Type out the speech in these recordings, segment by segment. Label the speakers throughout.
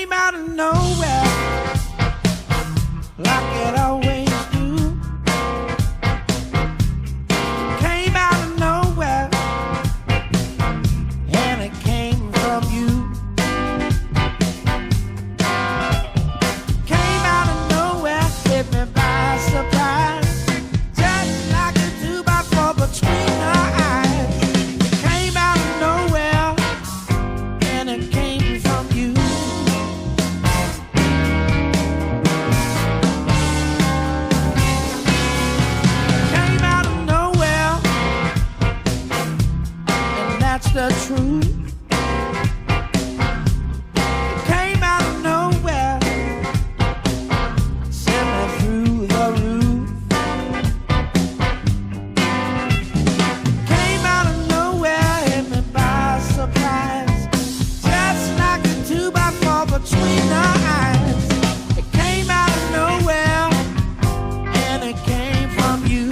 Speaker 1: came out of nowhere, like it always do. Came out of nowhere, and it came from you. Came out of nowhere, hit me by surprise, just like a 2x4 between our eyes. It came out of nowhere, and it came from you. Came out of nowhere, and that's the truth. It came out of nowhere, sent me through the roof. Came out of nowhere, hit me by surprise, just like a 2x4 between our eyes. It came out of nowhere, and it came from you.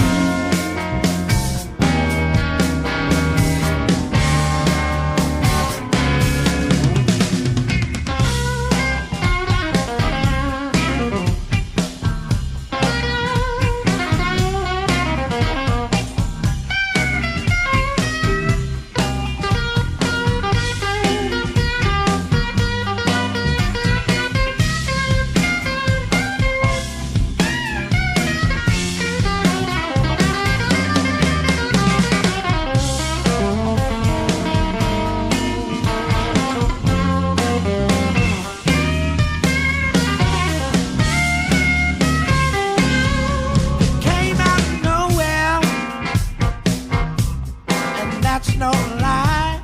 Speaker 1: Came out of nowhere, and that's no lie.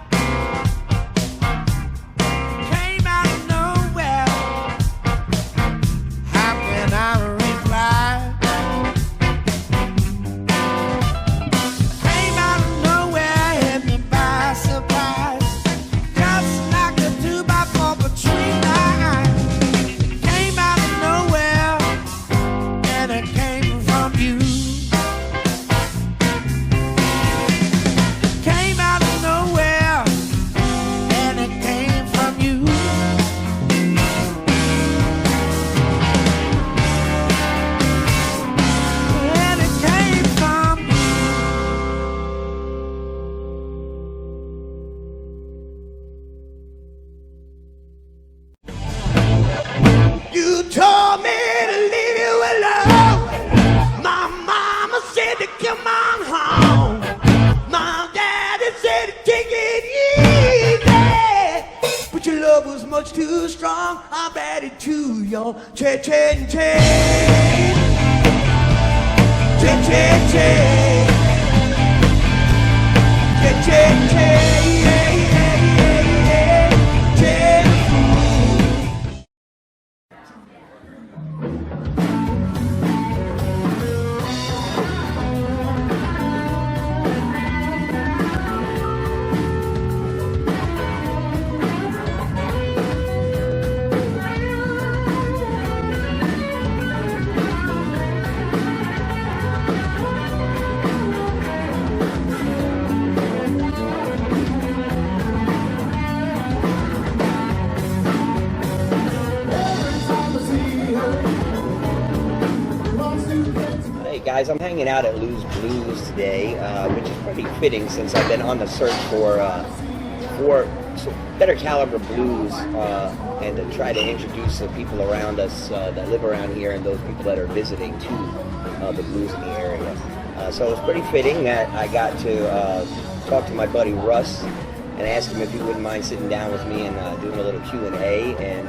Speaker 1: Came out of nowhere, how can I reply? Came out of nowhere, hit me by surprise, just like a 2x4 between our eyes. Came out of nowhere, and it came from you. Came out of nowhere, and it came from you. And it came from you. You told me to leave you alone. My mama said to come on home. My daddy said to take it easy. But your love was much too strong. I'm added to your cha-cha-cha. Cha-cha-cha. Cha-cha-cha.
Speaker 2: Hey guys, I'm hanging out at Lou's Blues today, which is pretty fitting since I've been on the search for better caliber blues and to try to introduce the people around us that live around here and those people that are visiting to the blues in the area. So it was pretty fitting that I got to talk to my buddy Russ and ask him if he wouldn't mind sitting down with me and doing a little Q&A, and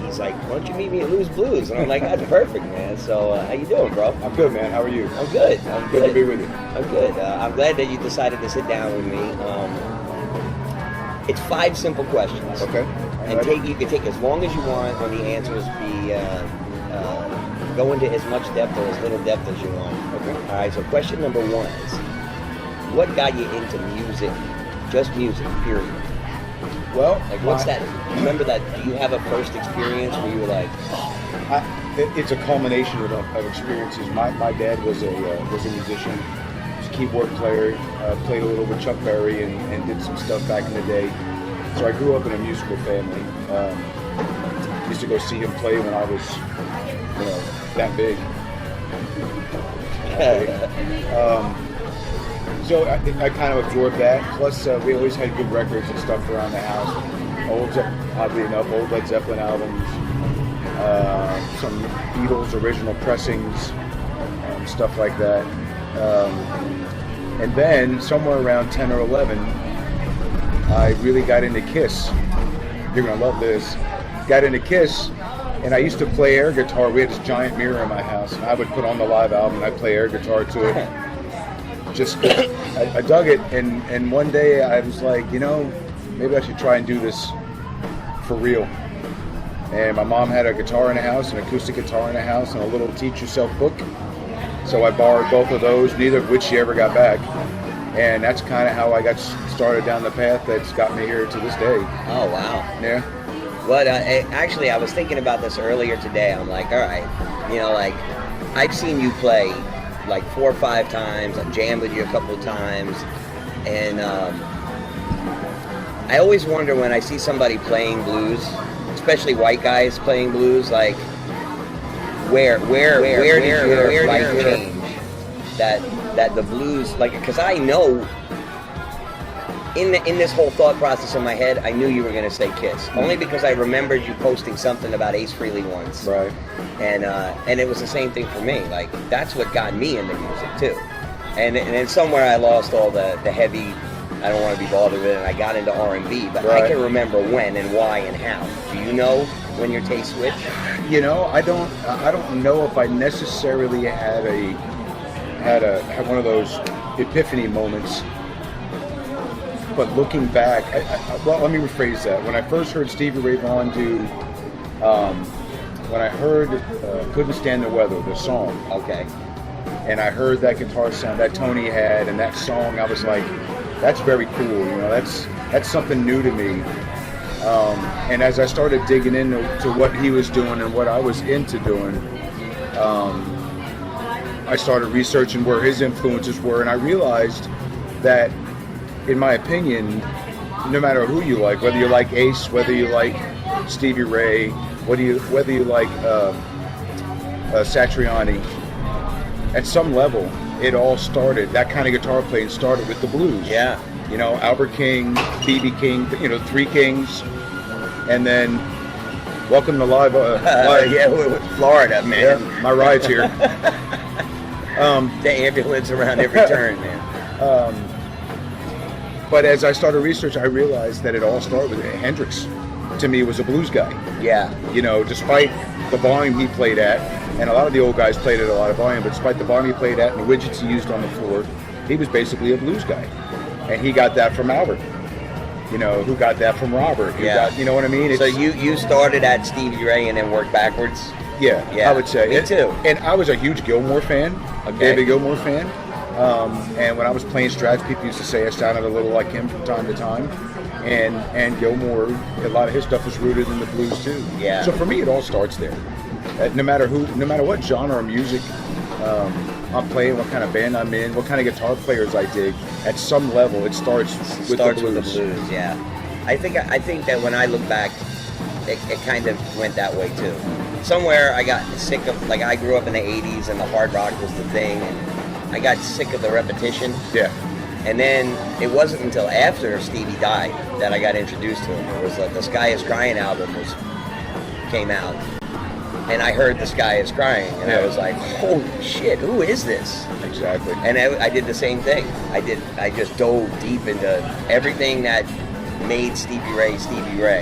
Speaker 2: he's like, why don't you meet me at Lou's Blues? And I'm like, that's perfect, man. So how you doing, bro?
Speaker 3: I'm good, man. How are you?
Speaker 2: I'm good. I'm
Speaker 3: Good to be with you.
Speaker 2: I'm good. I'm glad that you decided to sit down with me. It's 5 simple questions.
Speaker 3: Okay.
Speaker 2: And you can take as long as you want on the answers. Go into as much depth or as little depth as you want.
Speaker 3: Okay.
Speaker 2: All right. So question number 1 is, what got you into music? Just music, period.
Speaker 3: Well,
Speaker 2: Like, what's that? Remember that? Do you have a first experience where you were like,
Speaker 3: it's a culmination of experiences. My dad was a musician, was a keyboard player, played a little with Chuck Berry and did some stuff back in the day. So I grew up in a musical family. used to go see him play when I was, that big. So I kind of absorbed that. Plus, we always had good records and stuff around the house. Oddly enough, old Led Zeppelin albums, some Beatles original pressings, stuff like that. And then somewhere around 10 or 11, I really got into Kiss. You're gonna love this. Got into Kiss, and I used to play air guitar. We had this giant mirror in my house, and I would put on the live album, and I'd play air guitar to it. Just, I dug it, and one day I was like, maybe I should try and do this for real. And my mom had a guitar in the house, an acoustic guitar in the house, and a little teach yourself book. So I borrowed both of those, neither of which she ever got back. And that's kind of how I got started down the path that's got me here to this day.
Speaker 2: Oh, wow.
Speaker 3: Yeah.
Speaker 2: But actually, I was thinking about this earlier today. I'm like, all right, I've seen you play like 4 or 5 times. I've jammed with you a couple of times. And I always wonder when I see somebody playing blues, especially white guys playing blues, like, where did your life change? That the blues, like, because I know in this whole thought process in my head, I knew you were going to say Kiss, only because I remembered you posting something about Ace Frehley once,
Speaker 3: right?
Speaker 2: And it was the same thing for me. Like, that's what got me into music too. And then somewhere I lost all the heavy. I don't want to be bothered with it. And I got into R&B, but right. I can remember when and why and how. Do you know when your taste switched?
Speaker 3: I don't know if I necessarily had one of those epiphany moments. But looking back, well, let me rephrase that. When I first heard Stevie Ray Vaughan do, when I heard "Couldn't Stand the Weather," the song,
Speaker 2: okay,
Speaker 3: and I heard that guitar sound that Tony had, and that song, I was like, that's very cool. That's something new to me. And as I started digging into what he was doing and what I was into doing, I started researching where his influences were, and I realized that, in my opinion, no matter who you like, whether you like Ace, whether you like Stevie Ray, whether you like Satriani, at some level, it all started. That kind of guitar playing started with the blues.
Speaker 2: Yeah.
Speaker 3: Albert King, B.B. King, Three Kings, and then welcome to live.
Speaker 2: Yeah, Florida, man.
Speaker 3: Yeah, my ride's here.
Speaker 2: The ambulance around every turn, man.
Speaker 3: But as I started research, I realized that it all started with Hendrix. To me, was a blues guy.
Speaker 2: Yeah.
Speaker 3: Despite the volume he played at, and a lot of the old guys played at a lot of volume, but despite the volume he played at and the widgets he used on the floor, he was basically a blues guy. And he got that from Albert. Who got that from Robert. You know what I mean?
Speaker 2: So you started at Stevie Ray and then worked backwards?
Speaker 3: Yeah, I would say.
Speaker 2: Me too.
Speaker 3: And I was a huge Gilmour fan, a David Gilmour fan. And when I was playing Strats, people used to say I sounded a little like him from time to time. And Gilmour, a lot of his stuff was rooted in the blues too.
Speaker 2: Yeah.
Speaker 3: So for me, it all starts there. No matter what genre of music I'm playing, what kind of band I'm in, what kind of guitar players I dig, at some level, it starts with the blues.
Speaker 2: Yeah. I think that when I look back, it kind of went that way too. Somewhere I got sick of, like, I grew up in the 80s and the hard rock was the thing, and I got sick of the repetition.
Speaker 3: Yeah.
Speaker 2: And then it wasn't until after Stevie died that I got introduced to him. It was like the Sky Is Crying album came out, and I heard The Sky Is Crying, and I was like, holy shit, who is this?
Speaker 3: Exactly.
Speaker 2: And I did the same thing. I just dove deep into everything that made Stevie Ray.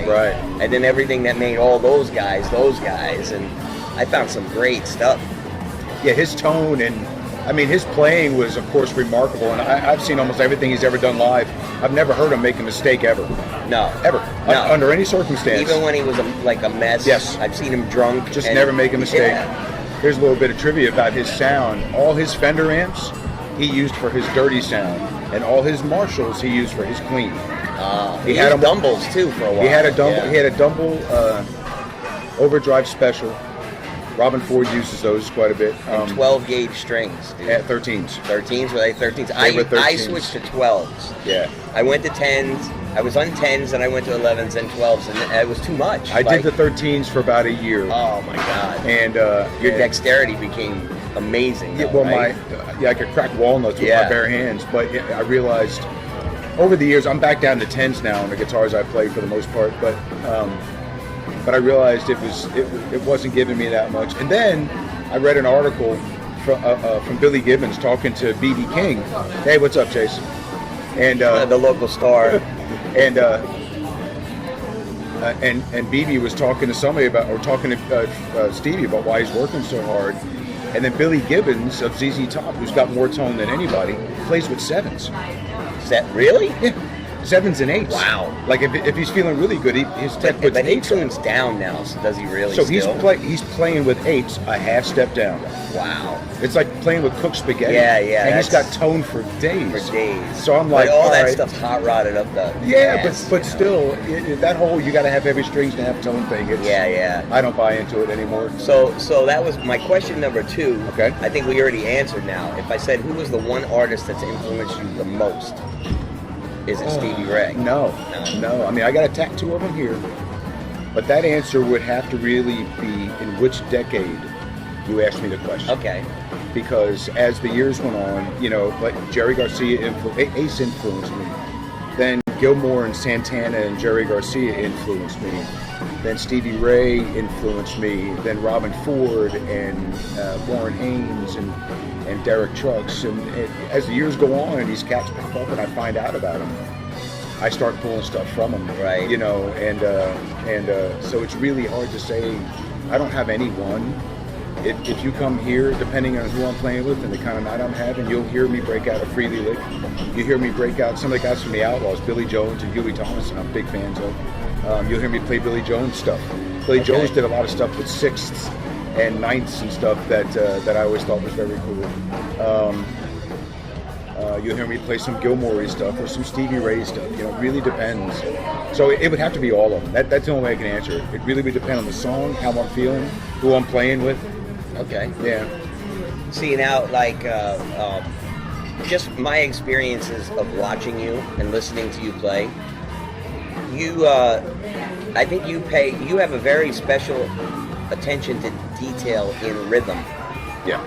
Speaker 3: Right.
Speaker 2: And then everything that made all those guys, and I found some great stuff.
Speaker 3: Yeah, his tone and, his playing was, of course, remarkable, and I've seen almost everything he's ever done live. I've never heard him make a mistake ever.
Speaker 2: No.
Speaker 3: Ever.
Speaker 2: No.
Speaker 3: Under any circumstance.
Speaker 2: Even when he was a mess.
Speaker 3: Yes.
Speaker 2: I've seen him drunk.
Speaker 3: Just never make a mistake.
Speaker 2: Yeah.
Speaker 3: Here's a little bit of trivia about his sound. All his Fender amps he used for his dirty sound, and all his Marshalls he used for his clean.
Speaker 2: He had Dumbles too for a while.
Speaker 3: He had a Dumble overdrive special. Robin Ford uses those quite a bit.
Speaker 2: 12 gauge strings, dude.
Speaker 3: At 13s.
Speaker 2: 13s? Were they 13s?
Speaker 3: They were 13s.
Speaker 2: I switched to 12s.
Speaker 3: Yeah.
Speaker 2: I went to 10s. I was on 10s, and I went to 11s and 12s, and it was too much.
Speaker 3: I did the 13s for about a year.
Speaker 2: Oh my God!
Speaker 3: And
Speaker 2: your dexterity became amazing.
Speaker 3: Yeah,
Speaker 2: though,
Speaker 3: well,
Speaker 2: right?
Speaker 3: I could crack walnuts with my bare hands, but I realized over the years, I'm back down to 10s now on the guitars I play for the most part, but I realized it wasn't giving me that much. And then I read an article from Billy Gibbons talking to B.B. King. Hey, what's up, Chase? And
Speaker 2: the local star.
Speaker 3: and BB was talking to somebody talking to Stevie about why he's working so hard. And then Billy Gibbons of ZZ Top, who's got more tone than anybody, plays with 7s.
Speaker 2: Really?
Speaker 3: Yeah. 7s and 8s.
Speaker 2: Wow.
Speaker 3: Like if he's feeling really good, his step puts
Speaker 2: but he
Speaker 3: 8s
Speaker 2: tunes down now, so does he really?
Speaker 3: So
Speaker 2: still?
Speaker 3: he's playing with 8s a half step down.
Speaker 2: Wow.
Speaker 3: It's like playing with cooked spaghetti.
Speaker 2: Yeah.
Speaker 3: And he's got tone for days.
Speaker 2: So
Speaker 3: I'm like,
Speaker 2: all that
Speaker 3: right.
Speaker 2: stuff's hot rodded up the ass,
Speaker 3: but still, that whole you got to have heavy strings to have tone thing.
Speaker 2: Yeah.
Speaker 3: I don't buy into it anymore.
Speaker 2: So that was my question number 2.
Speaker 3: Okay.
Speaker 2: I think we already answered now. If I said who was the one artist that's influenced you the most, is it Stevie Ray?
Speaker 3: No. I mean, I got a tattoo of him here, but that answer would have to really be in which decade you asked me the question.
Speaker 2: Okay.
Speaker 3: Because as the years went on, like Jerry Garcia, Ace influenced me. Then Gilmore and Santana and Jerry Garcia influenced me. Then Stevie Ray influenced me. Then Robin Ford and Warren Haynes and Derek Trucks. And as the years go on and these cats pop up and I find out about them, I start pulling stuff from them.
Speaker 2: Right.
Speaker 3: So it's really hard to say. I don't have any one. If you come here, depending on who I'm playing with and the kind of night I'm having, you'll hear me break out a Freely lick. You hear me break out some of the guys from the Outlaws, Billy Jones and Huey Thomason, I'm big fans of. You'll hear me play Billy Jones stuff. Billy Jones did a lot of stuff with 6ths and 9ths and stuff that I always thought was very cool. You'll hear me play some Gilmore stuff or some Stevie Ray stuff. It really depends. So it would have to be all of them. That's the only way I can answer it. It really would depend on the song, how I'm feeling, who I'm playing with.
Speaker 2: Okay.
Speaker 3: Yeah.
Speaker 2: See, now, just my experiences of watching you and listening to you play, I think you have a very special attention to detail in rhythm.
Speaker 3: Yeah.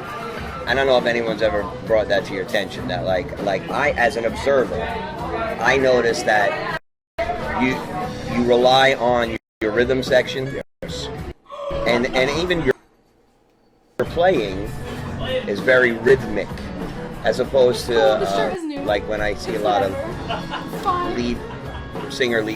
Speaker 2: I don't know if anyone's ever brought that to your attention, that like I, as an observer, I noticed that you rely on your rhythm section.
Speaker 3: Yes.
Speaker 2: And even your playing is very rhythmic, as opposed to like when I see a lot of lead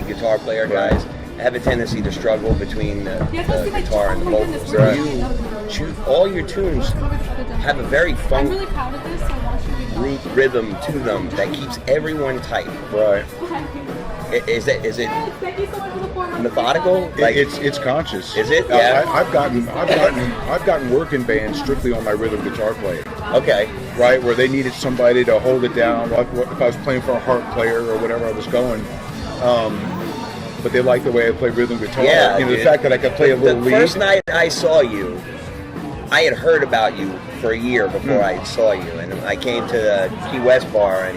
Speaker 2: guitar player guys have a tendency to struggle between the guitar and the vocals.
Speaker 3: Right.
Speaker 2: All your tunes have a very funk root rhythm to them that keeps everyone tight.
Speaker 3: Right.
Speaker 2: Is it methodical?
Speaker 3: It's conscious.
Speaker 2: Is it? Yeah.
Speaker 3: I've gotten work in bands strictly on my rhythm guitar playing.
Speaker 2: Okay.
Speaker 3: Right, where they needed somebody to hold it down, like if I was playing for a harp player or whatever I was going. But they liked the way I play rhythm guitar.
Speaker 2: Yeah,
Speaker 3: the fact that I could play a little lead.
Speaker 2: The first night I saw you, I had heard about you for a year before I saw you, and I came to the Key West bar,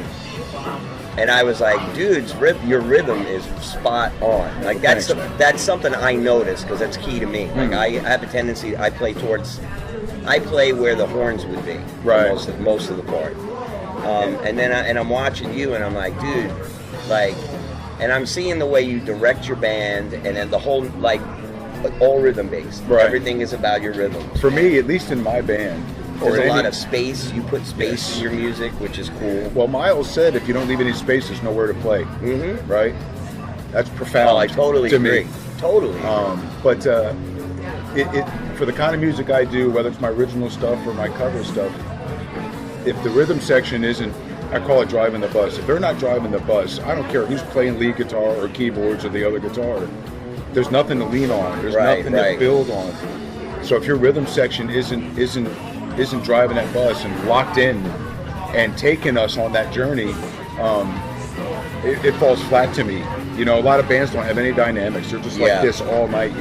Speaker 2: and I was like, dude, your rhythm is spot on. Like that's something I noticed because that's key to me. Like I have a tendency, I play where the horns would be,
Speaker 3: right,
Speaker 2: most of the part. And then I'm watching you, and I'm like, dude, like. And I'm seeing the way you direct your band, and then the whole, all rhythm based. Right. Everything is about your rhythm.
Speaker 3: For me, at least in my band,
Speaker 2: there's a lot of space. You put space in your music, which is cool.
Speaker 3: Well, Miles said if you don't leave any space, there's nowhere to play. Mm-hmm. Right? That's profound.
Speaker 2: Oh, I totally agree.
Speaker 3: Me.
Speaker 2: Totally.
Speaker 3: But for the kind of music I do, whether it's my original stuff or my cover stuff, if the rhythm section isn't, I call it driving the bus. If they're not driving the bus, I don't care who's playing lead guitar or keyboards or the other guitar. There's nothing to lean on. There's nothing to build on. So if your rhythm section isn't driving that bus and locked in and taking us on that journey, it falls flat to me. A lot of bands don't have any dynamics. They're just like this all night,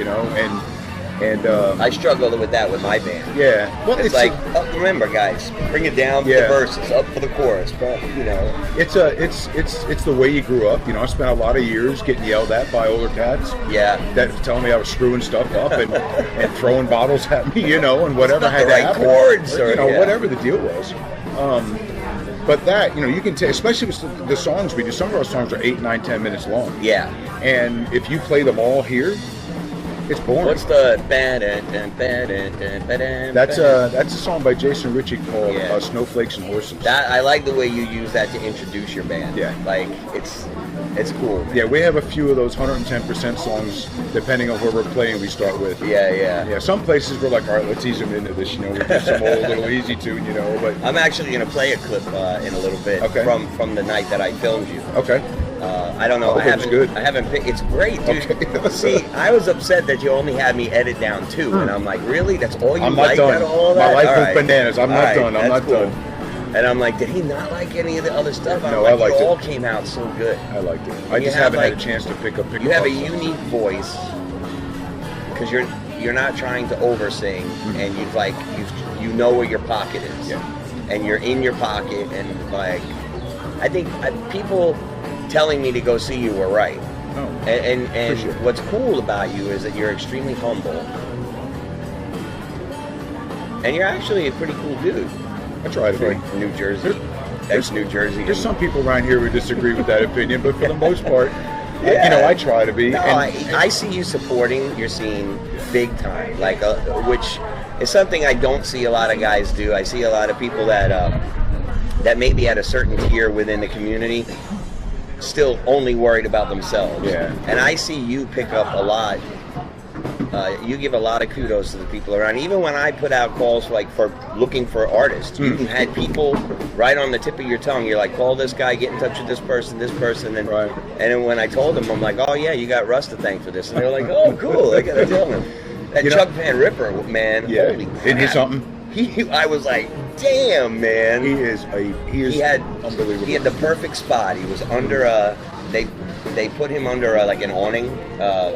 Speaker 3: And
Speaker 2: I struggle with that with my band.
Speaker 3: yeah, well,
Speaker 2: It's like, remember, guys, bring it down for
Speaker 3: Yeah.
Speaker 2: the verses, up for the chorus, but
Speaker 3: it's the way you grew up. I spent a lot of years getting yelled at by older cats
Speaker 2: yeah.
Speaker 3: that telling me I was screwing stuff up and throwing bottles at me, and whatever had
Speaker 2: the
Speaker 3: to
Speaker 2: right
Speaker 3: happen.
Speaker 2: chords or, yeah.
Speaker 3: Whatever the deal was. But that, you can take, especially with the songs we do. Some of our songs are 8, 9, 10 minutes long.
Speaker 2: Yeah.
Speaker 3: And if you play them all here, it's boring.
Speaker 2: What's the
Speaker 3: That's a song by Jason Ritchie called
Speaker 2: Yeah.
Speaker 3: Snowflakes and Horses.
Speaker 2: That I like the way you use that to introduce your band.
Speaker 3: Yeah.
Speaker 2: Like it's cool.
Speaker 3: Yeah, we have a few of those 110% songs, depending on where we're playing, we start with.
Speaker 2: Yeah.
Speaker 3: Yeah, some places we're like, all right, let's ease them into this, we do some old little easy tune, but...
Speaker 2: I'm actually gonna play a clip in a little bit
Speaker 3: Okay.
Speaker 2: from the night that I filmed you.
Speaker 3: Okay.
Speaker 2: I don't know.
Speaker 3: I hope it's good.
Speaker 2: I haven't picked. It's great, dude.
Speaker 3: Okay.
Speaker 2: See, I was upset that you only had me edit down 2, and I'm like, really? That's all you
Speaker 3: I'm not
Speaker 2: like
Speaker 3: done.
Speaker 2: out of all
Speaker 3: My
Speaker 2: that?
Speaker 3: life
Speaker 2: All
Speaker 3: was
Speaker 2: right.
Speaker 3: bananas. I'm
Speaker 2: All
Speaker 3: not
Speaker 2: right,
Speaker 3: done. I'm
Speaker 2: that's
Speaker 3: not done.
Speaker 2: And I'm like, did he not like any of the other stuff? I'm
Speaker 3: No,
Speaker 2: like,
Speaker 3: I liked
Speaker 2: it all
Speaker 3: it.
Speaker 2: came out so good.
Speaker 3: I liked it. I
Speaker 2: You
Speaker 3: just
Speaker 2: have,
Speaker 3: haven't had a
Speaker 2: like-
Speaker 3: chance to pick up.
Speaker 2: You have a
Speaker 3: songs.
Speaker 2: unique voice because you're not trying to oversing, and you know where your pocket is,
Speaker 3: Yeah.
Speaker 2: and you're in your pocket, and like I think people telling me to go see you were right.
Speaker 3: Oh,
Speaker 2: And
Speaker 3: appreciate it.
Speaker 2: what's cool about you is that you're extremely humble, and you're actually a pretty cool dude
Speaker 3: I try to
Speaker 2: for
Speaker 3: be.
Speaker 2: New Jersey, ex-New Jersey.
Speaker 3: There's some people around here who disagree with that opinion, but for the most part,
Speaker 2: Yeah.
Speaker 3: I try to be.
Speaker 2: No,
Speaker 3: and-
Speaker 2: I see you supporting your scene big time, which is something I don't see a lot of guys do. I see a lot of people that maybe at a certain tier within the community still only worried about themselves.
Speaker 3: Yeah.
Speaker 2: And I see you pick up a lot. You give a lot of kudos to the people around. Even when I put out calls for looking for artists, you had people right on the tip of your tongue. You're like, call this guy, get in touch with this person, and
Speaker 3: Right.
Speaker 2: and then when I told them, I'm like, oh yeah, you got Russ to thank for this, and they're like, oh cool, I gotta tell him. That
Speaker 3: You know-
Speaker 2: Chuck Van Ripper, man,
Speaker 3: Yeah.
Speaker 2: holy crap.
Speaker 3: Isn't he something?
Speaker 2: I was like, damn, man.
Speaker 3: He is
Speaker 2: He had
Speaker 3: unbelievable.
Speaker 2: He had the perfect spot. He was under they put him under like an awning,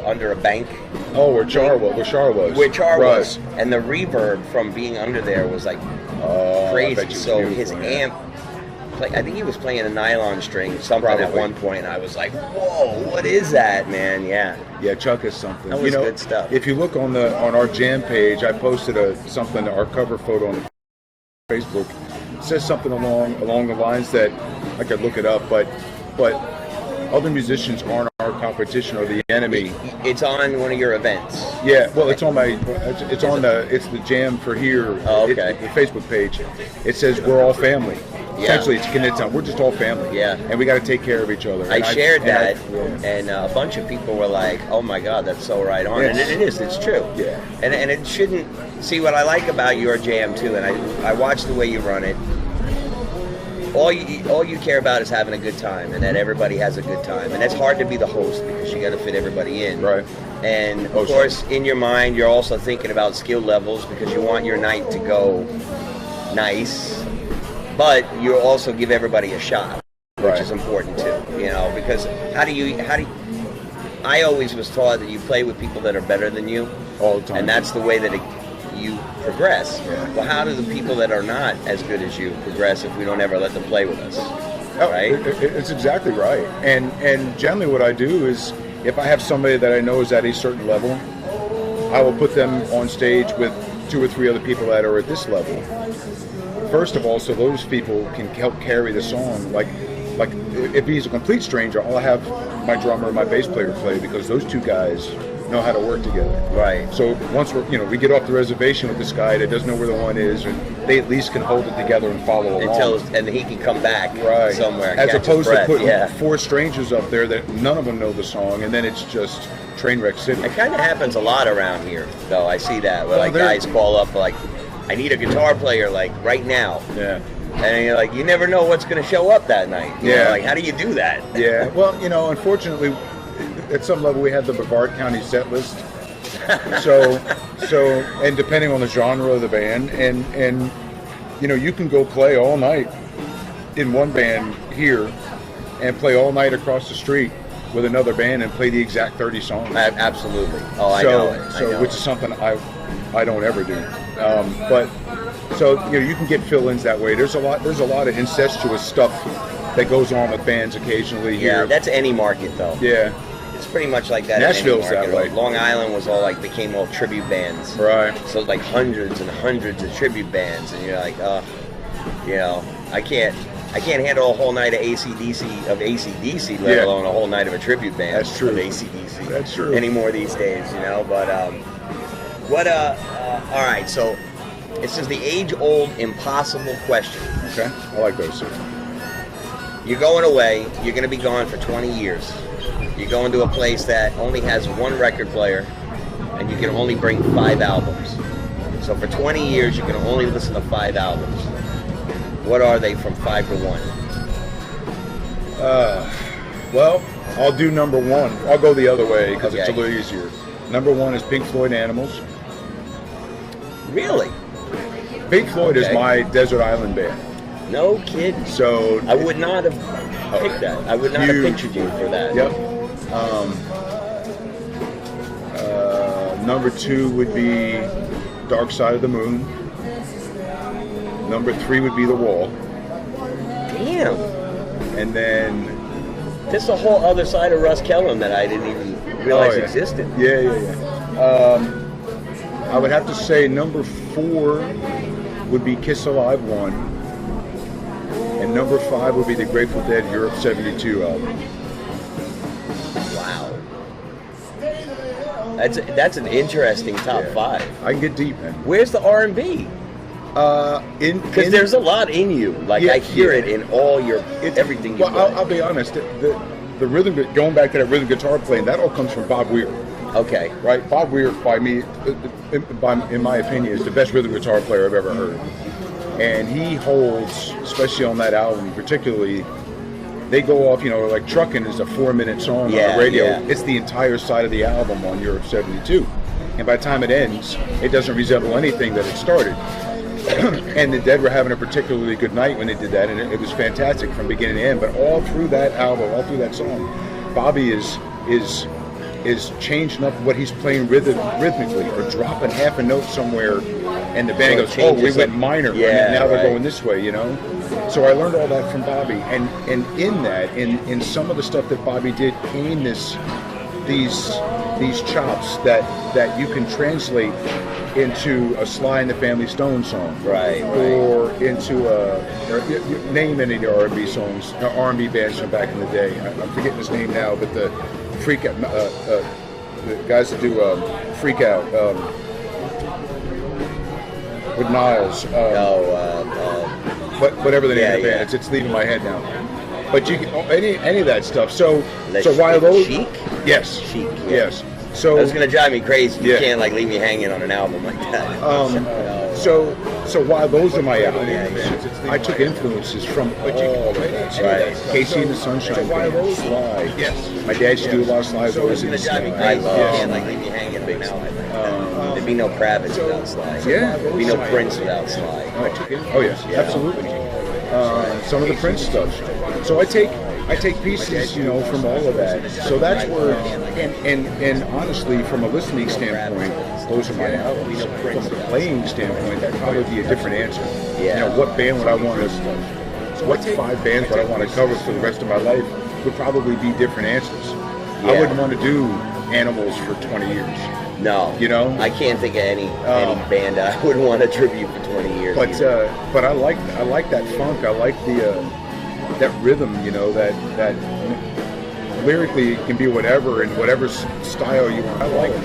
Speaker 2: under a bank.
Speaker 3: where Char was.
Speaker 2: Where Char
Speaker 3: Right.
Speaker 2: was, and the reverb from being under there was like
Speaker 3: Oh, I
Speaker 2: crazy.
Speaker 3: bet you it's
Speaker 2: So his
Speaker 3: beautiful, yeah.
Speaker 2: amp, I think he was playing a nylon string, something at
Speaker 3: Probably.
Speaker 2: one point. And I was like, "Whoa, what is that, man?" Yeah,
Speaker 3: Yeah, Chuck is something.
Speaker 2: That was good stuff.
Speaker 3: If you look on our jam page, I posted our cover photo on Facebook. It says something along the lines that I could look it up, but other musicians aren't our competition or the enemy.
Speaker 2: it's on one of your events.
Speaker 3: Yeah, well, it's on it's the jam for here.
Speaker 2: Oh, okay.
Speaker 3: The Facebook page. It says we're all family.
Speaker 2: Yeah.
Speaker 3: Essentially, it's Knittown. We're just all family.
Speaker 2: Yeah.
Speaker 3: and we got to take care of each other.
Speaker 2: I
Speaker 3: And
Speaker 2: shared that,
Speaker 3: yeah.
Speaker 2: and a bunch of people were like, "Oh my God, that's so right on,"
Speaker 3: Yes.
Speaker 2: and it is. It's true.
Speaker 3: Yeah.
Speaker 2: And it shouldn't. See what I like about your jam too, and I watch the way you run it. All you care about is having a good time, and that everybody has a good time, and it's hard to be the host because you got to fit everybody in.
Speaker 3: Right.
Speaker 2: And of
Speaker 3: Host.
Speaker 2: course, in your mind, you're also thinking about skill levels because you want your night to go nice, but you also give everybody a shot, which
Speaker 3: Right.
Speaker 2: is important too. Because how do you? I always was taught that you play with people that are better than you,
Speaker 3: All the time.
Speaker 2: and that's the way that you progress.
Speaker 3: Yeah.
Speaker 2: Well, how do the people that are not as good as you progress if we don't ever let them play with us?
Speaker 3: Oh,
Speaker 2: Right?
Speaker 3: It's exactly right. And generally what I do is if I have somebody that I know is at a certain level, I will put them on stage with 2 or 3 other people that are at this level. First of all, so those people can help carry the song. Like if he's a complete stranger, I'll have my drummer and my bass player play because those 2 guys know how to work together.
Speaker 2: Right.
Speaker 3: So once we get off the reservation with this guy that doesn't know where the one is, and they at least can hold it together and follow along.
Speaker 2: And he can come back
Speaker 3: Right.
Speaker 2: somewhere and
Speaker 3: As
Speaker 2: catch his
Speaker 3: opposed to
Speaker 2: breath.
Speaker 3: putting
Speaker 2: Yeah.
Speaker 3: 4 strangers up there that none of them know the song, and then it's just train wreck city.
Speaker 2: It kind of happens a lot around here, though. I see that where
Speaker 3: Well, there-
Speaker 2: guys call up like, "I need a guitar player like right now,"
Speaker 3: Yeah.
Speaker 2: and you're like, you never know what's going to show up that night. You know,
Speaker 3: Yeah.
Speaker 2: like how do you do that?
Speaker 3: Yeah. Well, unfortunately, at some level, we have the Brevard County set list. So, and depending on the genre of the band, and you can go play all night in one band here, and play all night across the street with another band and play the exact 30 songs.
Speaker 2: Absolutely. Oh, I know it. I know
Speaker 3: which
Speaker 2: it.
Speaker 3: is something I don't ever do. But so you can get fill-ins that way. There's a lot of incestuous stuff that goes on with bands occasionally
Speaker 2: Yeah,
Speaker 3: here.
Speaker 2: that's any market though.
Speaker 3: Yeah,
Speaker 2: It's pretty much like that.
Speaker 3: Nashville's
Speaker 2: in any
Speaker 3: that
Speaker 2: market.
Speaker 3: way.
Speaker 2: Long Island was all like became all tribute bands.
Speaker 3: right.
Speaker 2: So like hundreds and hundreds of tribute bands, and you're like, I can't handle a whole night of AC/DC, let
Speaker 3: Yeah.
Speaker 2: alone a whole night of a tribute band.
Speaker 3: That's true.
Speaker 2: Of AC/DC.
Speaker 3: That's true.
Speaker 2: Anymore these days, But all right. So this is the age-old impossible question.
Speaker 3: Okay, I like those.
Speaker 2: You're going away. You're going to be gone for 20 years. You're going to a place that only has one record player, and you can only bring 5 albums. So for 20 years, you can only listen to 5 albums. What are they from 5 to 1?
Speaker 3: Well, I'll do number 1. I'll go the other way because it's a
Speaker 2: Okay.
Speaker 3: little easier. Number 1 is Pink Floyd Animals.
Speaker 2: Really?
Speaker 3: Pink Floyd is
Speaker 2: Okay.
Speaker 3: my desert island band.
Speaker 2: No kidding.
Speaker 3: So
Speaker 2: I would not have picked that. I would not have
Speaker 3: Huge.
Speaker 2: pictured you for that.
Speaker 3: Yep. Number 2 would be Dark Side of the Moon. Number 3 would be The Wall.
Speaker 2: Damn.
Speaker 3: And then
Speaker 2: This is a whole other side of Russ Kellum that I didn't even realize
Speaker 3: Oh, yeah.
Speaker 2: existed.
Speaker 3: Yeah. I would have to say number 4 would be Kiss Alive 1. And number 5 would be the Grateful Dead Europe 72 album.
Speaker 2: Wow. That's an interesting top
Speaker 3: Yeah.
Speaker 2: 5.
Speaker 3: I can get deep, man.
Speaker 2: Where's the R&B? Because there's a lot in you. Like
Speaker 3: Yeah,
Speaker 2: I hear
Speaker 3: yeah.
Speaker 2: it in all your everything you
Speaker 3: Well,
Speaker 2: play.
Speaker 3: I'll be honest. The rhythm, going back to that rhythm guitar playing, that all comes from Bob Weir,
Speaker 2: Okay.
Speaker 3: right? Bob Weir, in my opinion, is the best rhythm guitar player I've ever heard. And he holds, especially on that album, particularly, they go off, like Truckin' is a 4-minute song on
Speaker 2: Yeah,
Speaker 3: the radio.
Speaker 2: yeah.
Speaker 3: It's the entire side of the album on Europe 72. And by the time it ends, it doesn't resemble anything that it started. And the Dead were having a particularly good night when they did that, and it was fantastic from beginning to end. But all through that album, all through that song, Bobby is changing up what he's playing rhythmically, or dropping half a note somewhere, and the band
Speaker 2: So it
Speaker 3: goes, "Oh, we
Speaker 2: changes
Speaker 3: went
Speaker 2: up.
Speaker 3: minor,
Speaker 2: Yeah,
Speaker 3: and now they're
Speaker 2: right.
Speaker 3: going this way," So I learned all that from Bobby, and in that, in some of the stuff that Bobby did, came these chops that you can translate into a Sly and the Family Stone song,
Speaker 2: Right.
Speaker 3: or into name any of the R&B songs, R&B bands from back in the day. I'm forgetting his name now, but the Freak Out, the guys that do Freak Out with Niles, but whatever the name of the band, it's leaving my head now. But you can any of that stuff. So while those
Speaker 2: Chic?
Speaker 3: yes,
Speaker 2: Chic, yeah.
Speaker 3: yes. So
Speaker 2: That's gonna drive me crazy. You
Speaker 3: Yeah.
Speaker 2: can't leave me hanging on an album like that.
Speaker 3: So while those are my albums, I took influences from all of that.
Speaker 2: Right.
Speaker 3: Casey and the Sunshine Band, Sly. Yes. My dad used to do a lot of Sly.
Speaker 2: So it's gonna drive me crazy. You
Speaker 3: Yes.
Speaker 2: can't leave me hanging on an album like that. There'd be no Kravitz without Sly.
Speaker 3: Yeah.
Speaker 2: There'd be no Prince without Sly.
Speaker 3: Oh yes, absolutely. Some of the Prince stuff. So I take pieces, from all of that. So that's where, and honestly, from a listening standpoint, those are my albums. From a playing standpoint, that'd probably be a different answer.
Speaker 2: Yeah.
Speaker 3: What band would I want to? What 5 bands would I want to cover for the rest of my life? Would probably be different answers. I
Speaker 2: Yeah.
Speaker 3: wouldn't want to do Animals for 20 years.
Speaker 2: No. I can't think of any band I would want to tribute for 20 years.
Speaker 3: But
Speaker 2: either.
Speaker 3: but I like that funk. I like that rhythm. That lyrically it can be whatever in whatever style you want. I like it.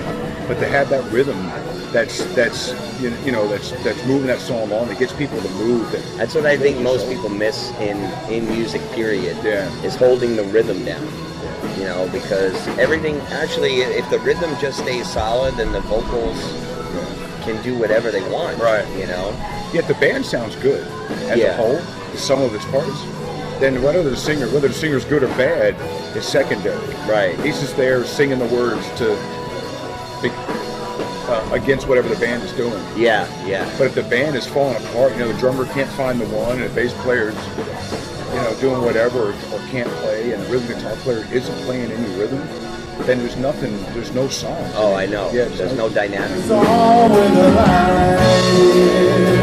Speaker 3: But to have that rhythm, that's moving that song along. It gets people to move.
Speaker 2: That's what I think most people miss in music, period.
Speaker 3: Yeah.
Speaker 2: Is holding the rhythm down. Because everything, actually, if the rhythm just stays solid, then the vocals can do whatever they want.
Speaker 3: Right. Yet the band sounds good as a whole, the sum of its parts. Then whether the singer's good or bad is secondary.
Speaker 2: Right.
Speaker 3: He's just there singing the words against whatever the band is doing.
Speaker 2: Yeah, yeah.
Speaker 3: But if the band is falling apart, the drummer can't find the one, and the bass player's doing whatever or can't play, and a rhythm guitar player isn't playing any rhythm, then there's no song.
Speaker 2: Oh, I know.
Speaker 3: Yeah,
Speaker 2: There's no dynamic.
Speaker 1: It's all in the line.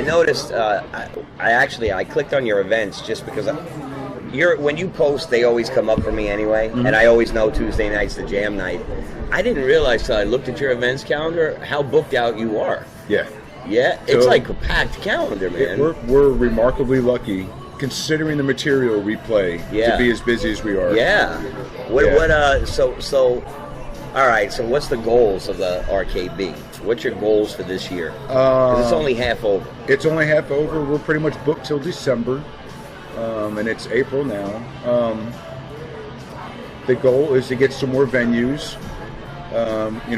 Speaker 2: Noticed, I clicked on your events just because when you post, they always come up for me anyway, and I always know Tuesday night's the jam night. I didn't realize till I looked at your events calendar how booked out you are.
Speaker 3: Yeah.
Speaker 2: Yeah, it's
Speaker 3: So-
Speaker 2: like a packed calendar, man.
Speaker 3: We're remarkably lucky, considering the material we play,
Speaker 2: Yeah.
Speaker 3: to be as busy as we are.
Speaker 2: Yeah.
Speaker 3: Yeah.
Speaker 2: So all right, so what's the goals of the RKB? What's your goals for this year? 'Cause it's only half over.
Speaker 3: It's only half over. We're pretty much booked till December, and it's April now. The goal is to get some more venues.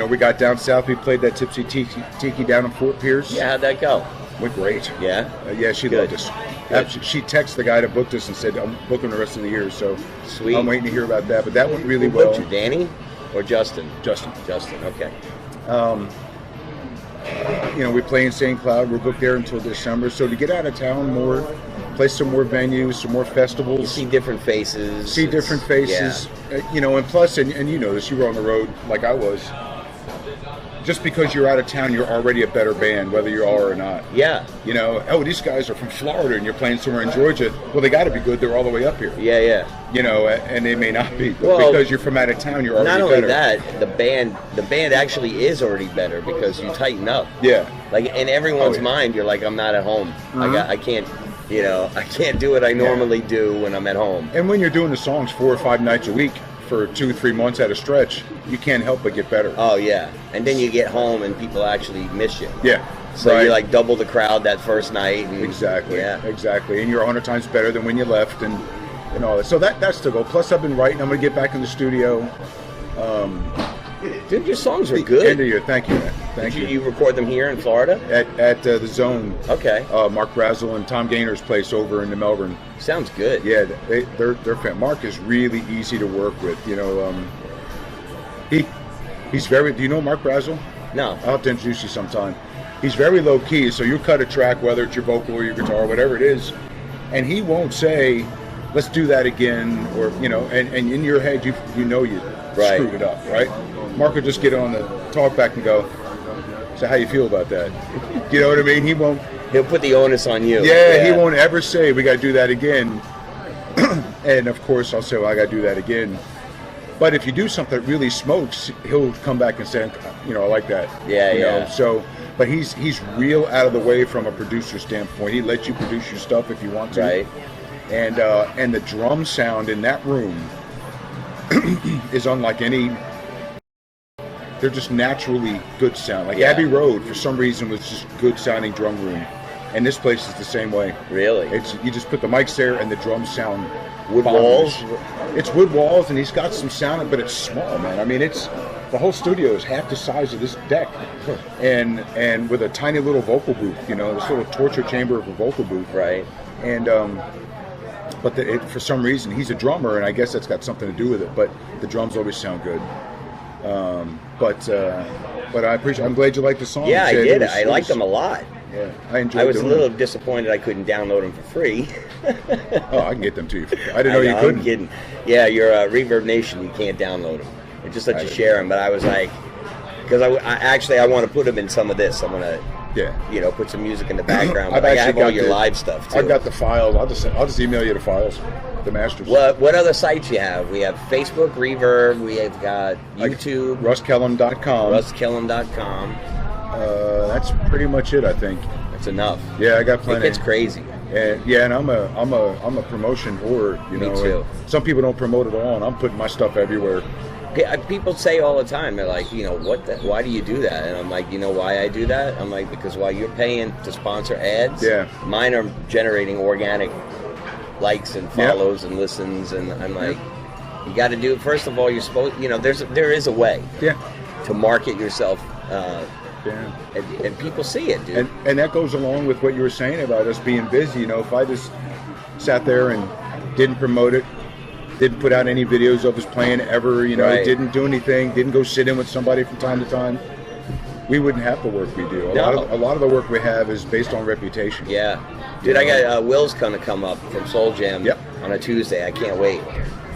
Speaker 3: We got down south. We played that Tipsy Tiki down in Fort Pierce.
Speaker 2: Yeah, how'd that go?
Speaker 3: Went great.
Speaker 2: Yeah?
Speaker 3: Yeah, she
Speaker 2: Good.
Speaker 3: loved us.
Speaker 2: Good.
Speaker 3: She texted the guy that booked us and said, I'm booking the rest of the year, so
Speaker 2: Sweet.
Speaker 3: I'm waiting to hear about that. But that went really
Speaker 2: Who
Speaker 3: well.
Speaker 2: booked you, Danny or Justin?
Speaker 3: Justin.
Speaker 2: Justin, okay.
Speaker 3: We play in St. Cloud. We're booked there until December. So to get out of town more, play some more venues, some more festivals.
Speaker 2: You see different faces.
Speaker 3: See different faces. And plus, and you know this, you were on the road like I was. Just because you're out of town, you're already a better band, whether you are or not.
Speaker 2: Yeah.
Speaker 3: These guys are from Florida and you're playing somewhere in Georgia. Well, they got to be good. They're all the way up here.
Speaker 2: Yeah.
Speaker 3: And they may not be. But
Speaker 2: Well,
Speaker 3: because you're from out of town, you're already
Speaker 2: Not only
Speaker 3: better.
Speaker 2: that, the band actually is already better because you tighten up.
Speaker 3: Yeah.
Speaker 2: Like in everyone's
Speaker 3: yeah.
Speaker 2: mind, you're like, I'm not at home.
Speaker 3: Mhm.
Speaker 2: I can't do what I normally do when I'm at home.
Speaker 3: And when you're doing the songs 4 or 5 nights a week for 2-3 months at a stretch, you can't help but get better.
Speaker 2: Oh yeah, and then you get home and people actually miss you.
Speaker 3: Yeah.
Speaker 2: So
Speaker 3: right.
Speaker 2: you like double the crowd that first night. And,
Speaker 3: Exactly.
Speaker 2: Yeah.
Speaker 3: Exactly. And you're 100 times better than when you left, and all that. So that's the goal. Plus, I've been writing. I'm going to get back in the studio.
Speaker 2: Dude, your songs are
Speaker 3: End
Speaker 2: good.
Speaker 3: of the year. Thank you, man. Thank
Speaker 2: Did
Speaker 3: you.
Speaker 2: you record them here in Florida?
Speaker 3: At the Zone.
Speaker 2: Okay.
Speaker 3: Mark Brazel and Tom Gaynor's place over in Melbourne.
Speaker 2: Sounds good.
Speaker 3: Yeah, they're fan. Mark is really easy to work with. He's very. Do you know Mark Brazel?
Speaker 2: No.
Speaker 3: I'll have to introduce you sometime. He's very low key, so you cut a track, whether it's your vocal or your guitar, whatever it is, and he won't say, let's do that again, or and in your head you
Speaker 2: Right.
Speaker 3: screwed it up, right? Mark will just get on the talk back and go, so how you feel about that? You know what I mean? He won't.
Speaker 2: He'll put the onus on you.
Speaker 3: Yeah, he won't ever say we got to do that again. And of course, I'll say, well, I got to do that again. But if you do something that really smokes, he'll come back and say, I like that.
Speaker 2: Yeah,
Speaker 3: you
Speaker 2: yeah.
Speaker 3: know? So, but he's real out of the way from a producer standpoint. He lets you produce your stuff if you want to.
Speaker 2: Right.
Speaker 3: And the drum sound in that room is unlike any. They're just naturally good sound. Like
Speaker 2: Yeah.
Speaker 3: Abbey Road, for some reason, was just good sounding drum room, and this place is the same way.
Speaker 2: Really?
Speaker 3: It's you just put the mics there, and the drums sound
Speaker 2: Wood
Speaker 3: bombers.
Speaker 2: walls?
Speaker 3: It's wood walls, and he's got some sound, but it's small, man. I mean, it's the whole studio is half the size of this deck, and with a tiny little vocal booth. This little torture chamber of a vocal booth.
Speaker 2: Right.
Speaker 3: And but for some reason, he's a drummer, and I guess that's got something to do with it. But the drums always sound good. But I appreciate. I'm glad you liked the song.
Speaker 2: Yeah, I
Speaker 3: It
Speaker 2: did.
Speaker 3: was-
Speaker 2: I
Speaker 3: it
Speaker 2: liked
Speaker 3: was-
Speaker 2: them a lot.
Speaker 3: Yeah, I enjoyed.
Speaker 2: I was a
Speaker 3: doing
Speaker 2: little
Speaker 3: it.
Speaker 2: disappointed I couldn't download them for free.
Speaker 3: Oh, I can get them to you. I didn't know you
Speaker 2: I'm
Speaker 3: couldn't.
Speaker 2: kidding. Yeah, you're Reverb Nation. You can't download them. It just lets you share them. But I was like, because I want to put them in some of this. I'm gonna,
Speaker 3: Yeah.
Speaker 2: put some music in the background.
Speaker 3: I've
Speaker 2: But I
Speaker 3: actually
Speaker 2: have all
Speaker 3: got
Speaker 2: your
Speaker 3: the-
Speaker 2: live stuff too.
Speaker 3: I've got the files. I'll just email you the files, the masters.
Speaker 2: What other sites you have? We have Facebook, Reverb. We have got YouTube,
Speaker 3: RussKellum.com.
Speaker 2: RussKellum.com.
Speaker 3: That's pretty much it, I think.
Speaker 2: That's enough.
Speaker 3: Yeah, I got
Speaker 2: It
Speaker 3: plenty.
Speaker 2: gets crazy.
Speaker 3: And I'm a promotion whore.
Speaker 2: Me too.
Speaker 3: Some people don't promote at all, and I'm putting my stuff everywhere.
Speaker 2: People say all the time, they're like, why do you do that? And I'm like, you know why I do that? I'm like, because while you're paying to sponsor ads, mine are generating organic likes and follows and listens, and I'm like, you got to do it. First of all, you're supposed, there is a way to market yourself, and people see it, dude.
Speaker 3: And that goes along with what you were saying about us being busy. If I just sat there and didn't promote it, didn't put out any videos of us playing ever,
Speaker 2: Right.
Speaker 3: didn't do anything, didn't go sit in with somebody from time to time, we wouldn't have the work we do. A lot of the work we have is based on reputation.
Speaker 2: Yeah. Dude, I got Will's going to come up from Soul Jam
Speaker 3: Yep.
Speaker 2: on a Tuesday. I can't wait.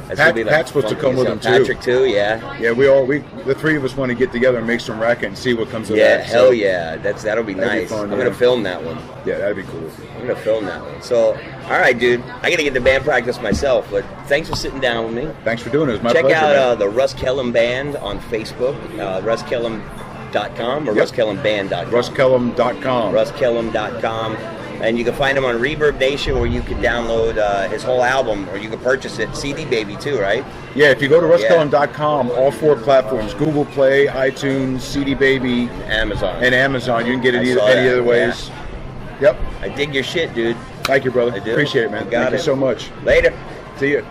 Speaker 2: That's
Speaker 3: Pat-
Speaker 2: gonna be, like,
Speaker 3: Pat's supposed to come with him, too.
Speaker 2: Patrick too, yeah.
Speaker 3: Yeah, the three of us want to get together and make some racket and see what comes of
Speaker 2: Yeah,
Speaker 3: that.
Speaker 2: hell
Speaker 3: So,
Speaker 2: yeah. That'll be
Speaker 3: That'd be
Speaker 2: nice.
Speaker 3: fun,
Speaker 2: I'm
Speaker 3: yeah.
Speaker 2: going to film that one.
Speaker 3: Yeah, that'd be cool.
Speaker 2: I'm going to film that one. So, all right, dude. I got to get the band practice myself, but thanks for sitting down with me.
Speaker 3: Thanks for doing it. It was my
Speaker 2: Check
Speaker 3: pleasure.
Speaker 2: out
Speaker 3: man.
Speaker 2: the Russ Kellum Band on Facebook, RussKellum.com or
Speaker 3: Yep.
Speaker 2: RussKellumBand.com.
Speaker 3: RussKellum.com.
Speaker 2: RussKellum.com. And you can find him on Reverb Nation, where you can download his whole album, or you can purchase it. CD Baby too, right?
Speaker 3: Yeah, if you go to RussKellum.com, all 4 platforms, Google Play, iTunes, CD Baby,
Speaker 2: Amazon.
Speaker 3: and Amazon, you can get it
Speaker 2: I saw
Speaker 3: any
Speaker 2: that,
Speaker 3: other ways. Yep.
Speaker 2: I dig your shit, dude.
Speaker 3: Thank you, brother.
Speaker 2: I do.
Speaker 3: Appreciate it, man.
Speaker 2: You got
Speaker 3: Thank you
Speaker 2: it.
Speaker 3: so much.
Speaker 2: Later.
Speaker 3: See you.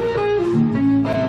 Speaker 4: Thank you.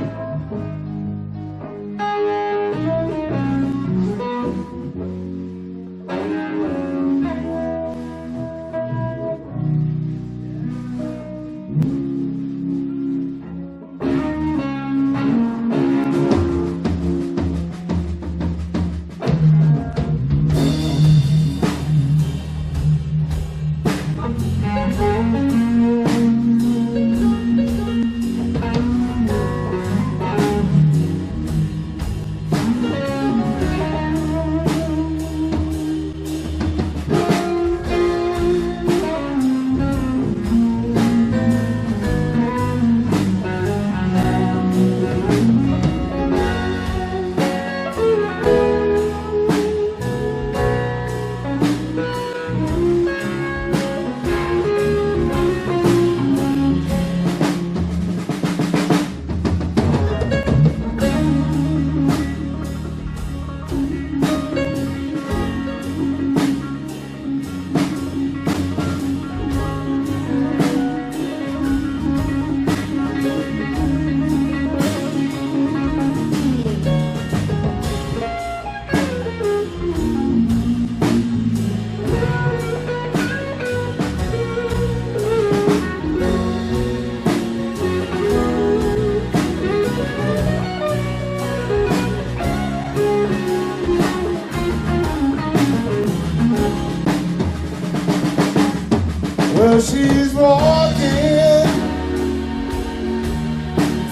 Speaker 4: Well, she's walking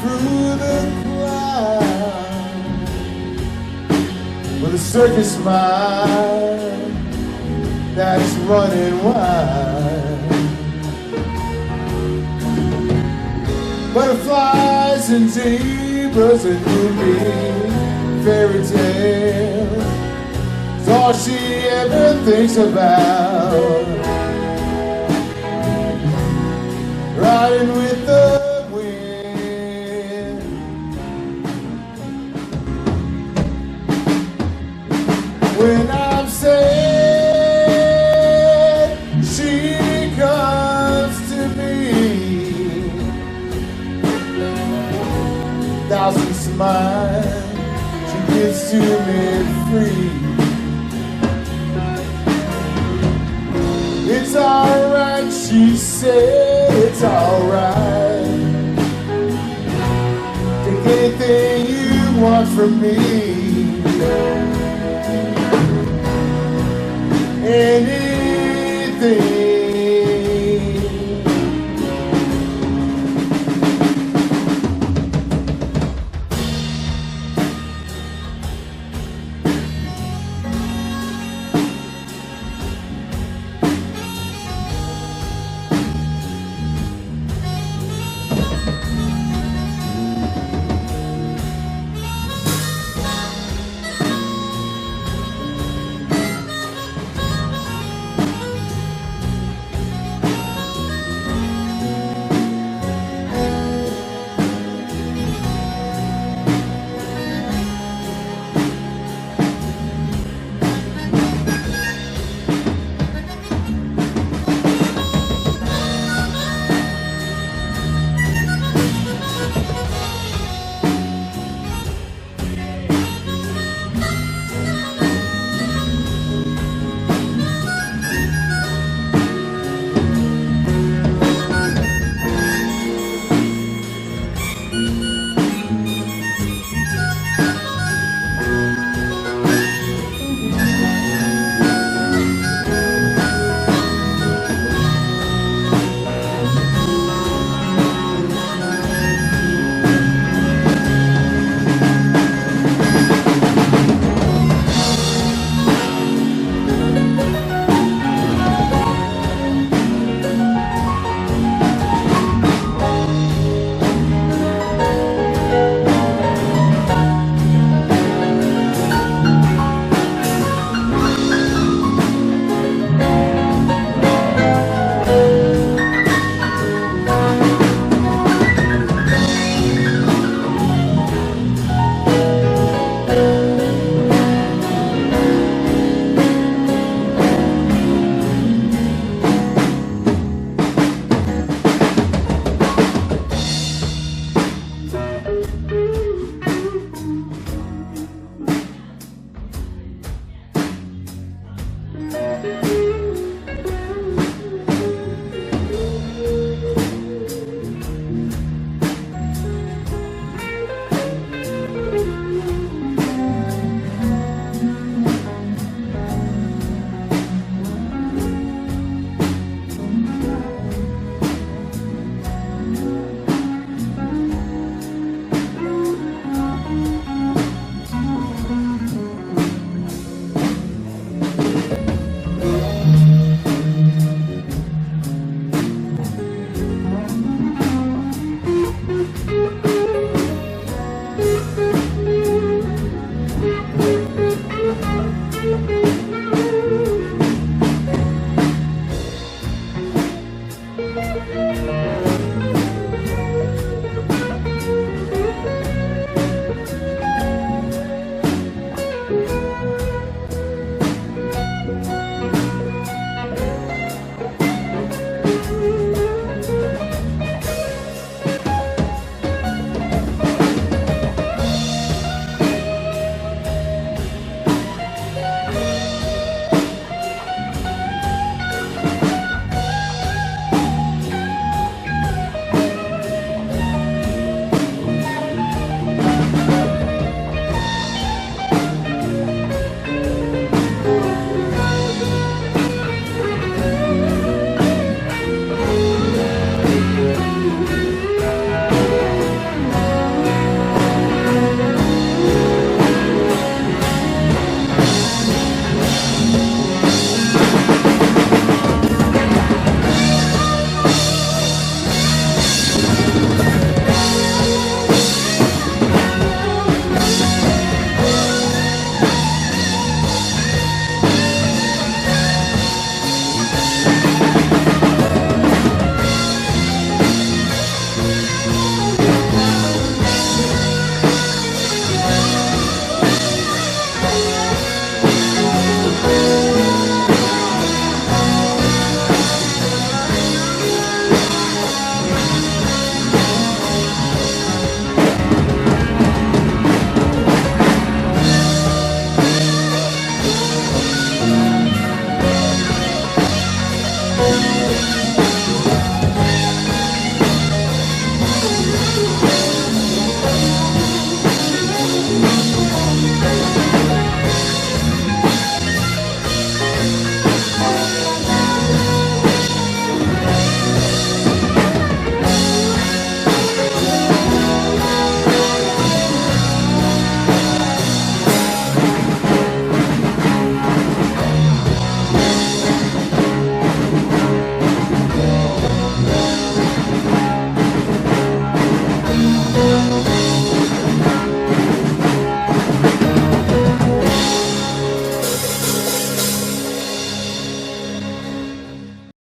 Speaker 4: through the crowd with a circus smile that's running wild. Butterflies and zebras and moonbeam fairy tales, it's all she ever thinks about. Riding with the wind. When I'm sad, she comes to me. Thousand smiles she gives to me free. It's alright, she said, it's alright. Take anything you want from me. Anything